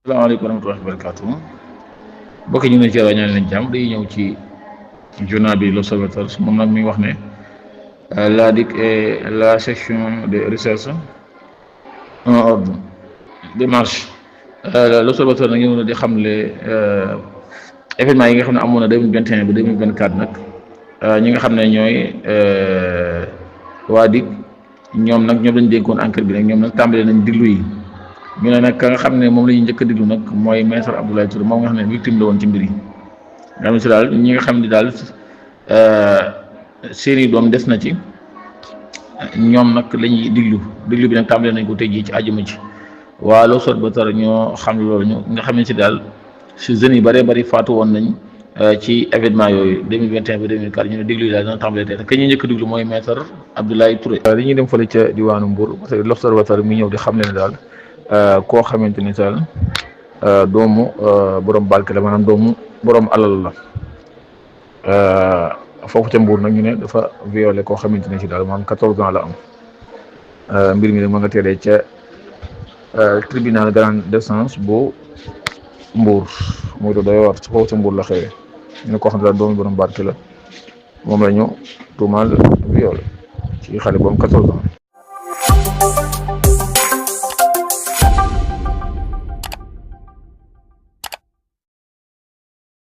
salaamaaleykum wa rahmatullahi wa barakaatu mbokk ñu ne ci rajo ñaan leen jàmm day ñëw ci journal bi l'Observateur moom nag mi ngi wax ne la DIC et la section de recherche en ordre démarche l'Observateur nag ñëw na di xamle événement yi nga xam ne amoon na 2021 ba 2024 nag ñi nga xam ne ñooy waa DIC ñoom lañ dénkoon enquête bi nag ñoom nag tàmbale nañ diglu yi. ñu ne nag ka nga xam ne moom la ñuy njëkk a diglu nag mooy maître Abdoulaye Touré moom nga xam ne victime la woon ci mbir yi nga xam ne si daal ñi nga xam ne daal seeni doom des na ci ñoom nag la ñuy diglu bi nag tàmbale nañ ko tey jii ci àjjuma ci waa l'Observateur ñoo xam loolu ñu nga xam ne si daal si jeunes yi bëree bëri faatu woon nañ ci événement yooyu 2021 ba 2004 ñu ne diglu yi daal dana tàmbale tey te ka ñuy njëkk a diglu mooy maître Abdoulaye Touré. li ñuy dem fële ca diwaanu Mbour parce que l'Observateur mi ñëw di xam ne daal. Koo xamante ni daal doomu borom barke la maanaam doomu borom alal la foofu ca Mbuur nag ñu ne dafa violé koo xamante ne si daal maanaam 14 ans la am mbir mi nag ma nga teelee ca tribunal grande instance bu Mbuur muy doy war foofu ca Mbuur la xewee ñu ne koo xam ne daal doomu borom barke la moom la ñu tuumaal violé ci xale boobu 14 ans.